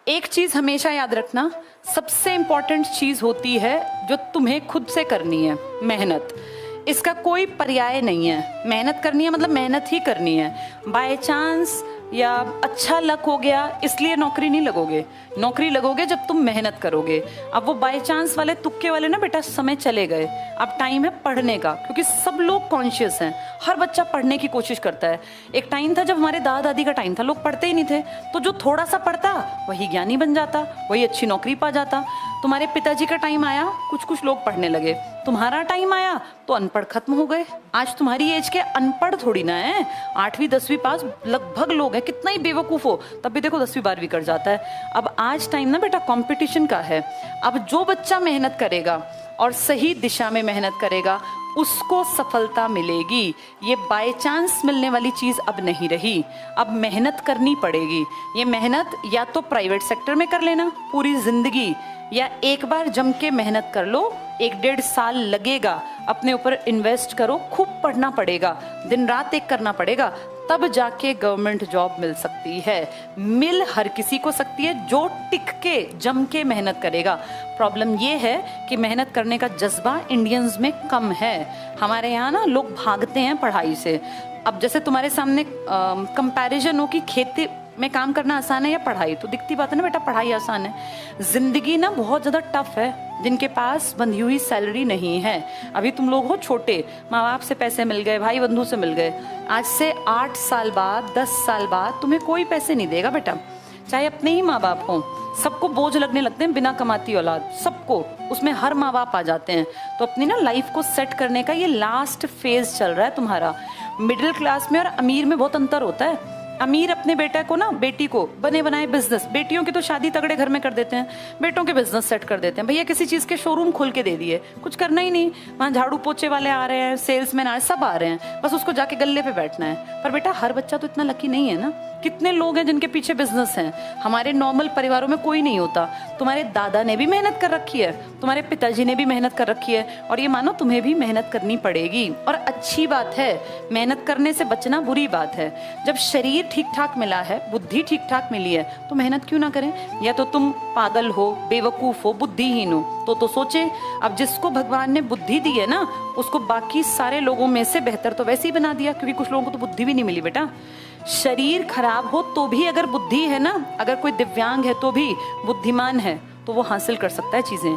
एक चीज हमेशा याद रखना, सबसे इंपॉर्टेंट चीज होती है जो तुम्हें खुद से करनी है, मेहनत। इसका कोई पर्याय नहीं है। मेहनत करनी है मतलब मेहनत ही करनी है। बाय चांस या अच्छा लक हो गया इसलिए नौकरी नहीं लगोगे। नौकरी लगोगे जब तुम मेहनत करोगे। अब वो बाय चांस वाले तुक्के वाले ना बेटा समय चले गए। अब टाइम है पढ़ने का, क्योंकि सब लोग कॉन्शियस हैं। हर बच्चा पढ़ने की कोशिश करता है। एक टाइम था जब हमारे दादा दादी का टाइम था, लोग पढ़ते ही नहीं थे, तो जो थोड़ा सा पढ़ता वही ज्ञानी बन जाता, वही अच्छी नौकरी पा जाता। तुम्हारे पिताजी का टाइम आया, कुछ कुछ लोग पढ़ने लगे। तुम्हारा टाइम आया तो अनपढ़ खत्म हो गए। आज तुम्हारी एज के अनपढ़ थोड़ी ना है, 8वीं 10वीं पास लगभग लोग हैं। कितना ही बेवकूफ हो तब भी देखो 10वीं 12वीं कर जाता है। अब आज टाइम ना बेटा कंपटीशन का है। अब जो बच्चा मेहनत करेगा और सही दिशा में मेहनत करेगा उसको सफलता मिलेगी। ये बाय चांस मिलने वाली चीज अब नहीं रही। अब मेहनत करनी पड़ेगी। ये मेहनत या तो प्राइवेट सेक्टर में कर लेना पूरी जिंदगी, या एक बार जम के मेहनत कर लो, 1-1.5 साल लगेगा, अपने ऊपर इन्वेस्ट करो, खूब पढ़ना पड़ेगा, दिन रात एक करना पड़ेगा, तब जाके गवर्नमेंट जॉब मिल सकती है। मिल हर किसी को सकती है जो टिक के जम के मेहनत करेगा। प्रॉब्लम ये है कि मेहनत करने का जज्बा इंडियंस में कम है। हमारे यहाँ ना लोग भागते हैं पढ़ाई से। अब जैसे तुम्हारे सामने कंपैरिजन हो कि खेती में काम करना आसान है या पढ़ाई, तो दिखती बात है ना बेटा, पढ़ाई आसान है। जिंदगी ना बहुत ज्यादा टफ है जिनके पास बंधी हुई सैलरी नहीं है। अभी तुम लोग हो छोटे, माँ बाप से पैसे मिल गए, भाई बंधु से मिल गए। आज से 8 साल बाद 10 साल बाद तुम्हें कोई पैसे नहीं देगा बेटा, चाहे अपने ही माँ बाप हों। सबको बोझ लगने लगते हैं बिना कमाती औलाद, सबको। उसमें हर माँ बाप आ जाते हैं। तो अपनी ना लाइफ को सेट करने का ये लास्ट फेज चल रहा है तुम्हारा। मिडिल क्लास में और अमीर में बहुत अंतर होता है। अमीर अपने बेटा को ना, बेटी को बने बनाए बिजनेस, बेटियों की तो शादी तगड़े घर में कर देते हैं, बेटों के बिजनेस सेट कर देते हैं। भैया किसी चीज के शोरूम खोल के दे दिए, कुछ करना ही नहीं। वहां झाड़ू पोछे वाले आ रहे हैं, सेल्समैन आ रहे हैं, सब आ रहे हैं, बस उसको जाके गल्ले पे बैठना है। पर बेटा हर बच्चा तो इतना लकी नहीं है ना। कितने लोग हैं जिनके पीछे बिजनेस हैं। हमारे नॉर्मल परिवारों में कोई नहीं होता। तुम्हारे दादा ने भी मेहनत कर रखी है, तुम्हारे पिताजी ने भी मेहनत कर रखी है, और ये मानो तुम्हें भी मेहनत करनी पड़ेगी। और अच्छी बात है, मेहनत करने से बचना बुरी बात है। जब शरीर ठीक ठाक मिला है, बुद्धि ठीक ठाक मिली है, तो मेहनत क्यों ना करें। या तो तुम पागल हो, बेवकूफ हो, बुद्धिहीन हो तो सोचे। अब जिसको भगवान ने बुद्धि दी है ना, उसको बाकी सारे लोगों में से बेहतर तो वैसे ही बना दिया, क्योंकि कुछ लोगों को तो बुद्धि भी नहीं मिली बेटा। शरीर खराब हो तो भी अगर बुद्धि है ना, अगर कोई दिव्यांग है तो भी बुद्धिमान है, तो वो हासिल कर सकता है चीजें।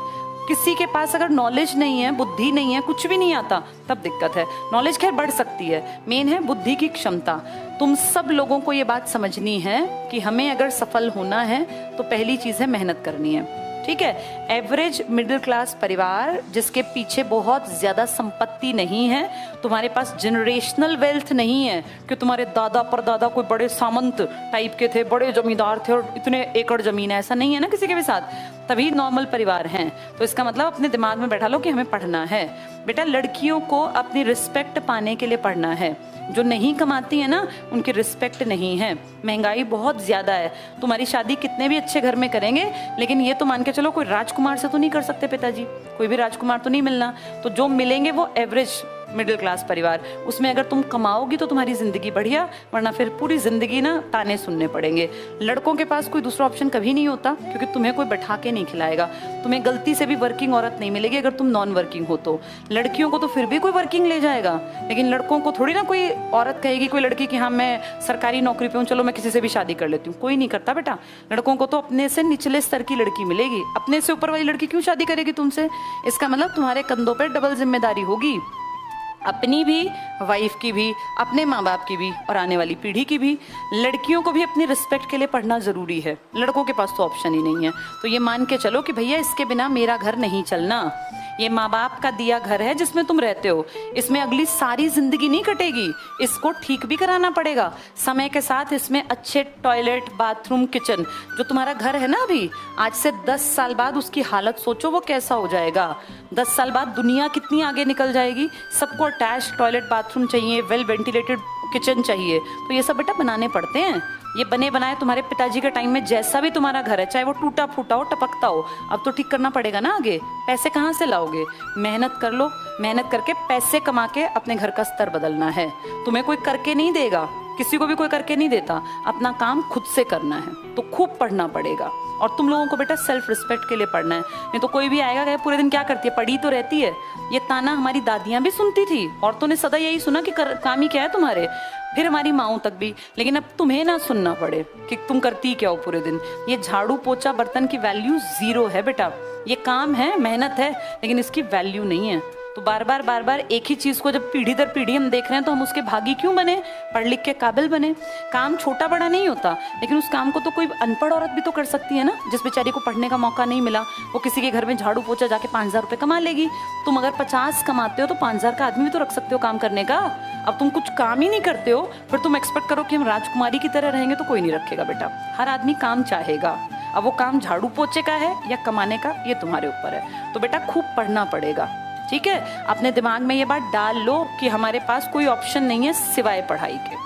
किसी के पास अगर नॉलेज नहीं है, बुद्धि नहीं है, कुछ भी नहीं आता, तब दिक्कत है। नॉलेज खैर बढ़ सकती है, मेन है बुद्धि की क्षमता। तुम सब लोगों को ये बात समझनी है कि हमें अगर सफल होना है तो पहली चीज है मेहनत करनी है, ठीक है। एवरेज मिडिल क्लास परिवार जिसके पीछे बहुत ज्यादा संपत्ति नहीं है, तुम्हारे पास जनरेशनल वेल्थ नहीं है कि तुम्हारे दादा परदादा कोई बड़े सामंत टाइप के थे, बड़े जमींदार थे और इतने एकड़ जमीन है, ऐसा नहीं है ना किसी के भी साथ, तभी नॉर्मल परिवार हैं। तो इसका मतलब अपने दिमाग में बैठा लो कि हमें पढ़ना है। बेटा लड़कियों को अपनी रिस्पेक्ट पाने के लिए पढ़ना है। जो नहीं कमाती है ना, उनकी रिस्पेक्ट नहीं है। महंगाई बहुत ज्यादा है। तुम्हारी शादी कितने भी अच्छे घर में करेंगे, लेकिन ये तो मान के चलो कोई राजकुमार से तो नहीं कर सकते पिताजी, कोई भी राजकुमार तो नहीं मिलना। तो जो मिलेंगे वो एवरेज मिडिल क्लास परिवार। उसमें अगर तुम कमाओगी तो तुम्हारी जिंदगी बढ़िया, वरना फिर पूरी जिंदगी ना ताने सुनने पड़ेंगे। लड़कों के पास कोई दूसरा ऑप्शन कभी नहीं होता, क्योंकि तुम्हें कोई बैठा के नहीं खिलाएगा। तुम्हें गलती से भी वर्किंग औरत नहीं मिलेगी अगर तुम नॉन वर्किंग हो तो। लड़कियों को तो फिर भी कोई वर्किंग ले जाएगा, लेकिन लड़कों को थोड़ी ना कोई औरत कहेगी, कोई लड़की कि हाँ मैं सरकारी नौकरी पे हूँ, चलो मैं किसी से भी शादी कर लेती हूँ। कोई नहीं करता बेटा। लड़कों को तो अपने से निचले स्तर की लड़की मिलेगी, अपने से ऊपर वाली लड़की क्यों शादी करेगी तुमसे। इसका मतलब तुम्हारे कंधों पर डबल जिम्मेदारी होगी, अपनी भी, वाइफ की भी, अपने माँ बाप की भी और आने वाली पीढ़ी की भी। लड़कियों को भी अपनी रिस्पेक्ट के लिए पढ़ना जरूरी है, लड़कों के पास तो ऑप्शन ही नहीं है। तो ये मान के चलो कि भैया इसके बिना मेरा घर नहीं चलना। ये माँ बाप का दिया घर है जिसमें तुम रहते हो, इसमें अगली सारी जिंदगी नहीं कटेगी, इसको ठीक भी कराना पड़ेगा समय के साथ। इसमें अच्छे टॉयलेट, बाथरूम, किचन, जो तुम्हारा घर है ना अभी, आज से 10 साल बाद उसकी हालत सोचो वो कैसा हो जाएगा। 10 साल बाद दुनिया कितनी आगे निकल जाएगी। सबको अटैच टॉयलेट, बाथरूम चाहिए, वेल वेंटिलेटेड किचन चाहिए। तो ये सब बेटा बनाने पड़ते हैं। ये बने बनाए तुम्हारे पिताजी के टाइम में जैसा भी तुम्हारा घर है, चाहे वो टूटा फूटा हो, टपकता हो, अब तो ठीक करना पड़ेगा ना आगे। पैसे कहाँ से लाओगे। मेहनत कर लो, मेहनत करके पैसे कमा के अपने घर का स्तर बदलना है। तुम्हें कोई करके नहीं देगा, किसी को भी कोई करके नहीं देता, अपना काम खुद से करना है। तो खूब पढ़ना पड़ेगा, और तुम लोगों को बेटा सेल्फ रिस्पेक्ट के लिए पढ़ना है। नहीं तो कोई भी आएगा कहे पूरे दिन क्या करती है, पढ़ी तो रहती है। ये ताना हमारी दादियां भी सुनती थी, औरतों ने सदा यही सुना कि काम ही क्या है तुम्हारे, फिर हमारी माओं तक भी। लेकिन अब तुम्हें ना सुनना पड़े कि तुम करती क्या हो पूरे दिन। ये झाड़ू पोछा बर्तन की वैल्यू 0 है बेटा। ये काम है, मेहनत है, लेकिन इसकी वैल्यू नहीं है। तो बार बार एक ही चीज को जब पीढ़ी दर पीढ़ी हम देख रहे हैं तो हम उसके भागी क्यों बने, पढ़ लिख के काबिल बने। काम छोटा बड़ा नहीं होता, लेकिन उस काम को तो कोई अनपढ़ औरत भी तो कर सकती है ना, जिस बेचारी को पढ़ने का मौका नहीं मिला। वो किसी के घर में झाड़ू पोछा जाके 5,000 रुपये कमा लेगी। तुम अगर 50 कमाते हो तो 5,000 का आदमी भी तो रख सकते हो काम करने का। अब तुम कुछ काम ही नहीं करते हो, फिर तुम एक्सपेक्ट करो कि हम राजकुमारी की तरह रहेंगे, तो कोई नहीं रखेगा बेटा। हर आदमी काम चाहेगा। अब वो काम झाड़ू पोछे का है या कमाने का, ये तुम्हारे ऊपर है। तो बेटा खूब पढ़ना पड़ेगा, ठीक है। अपने दिमाग में ये बात डाल लो कि हमारे पास कोई ऑप्शन नहीं है सिवाय पढ़ाई के।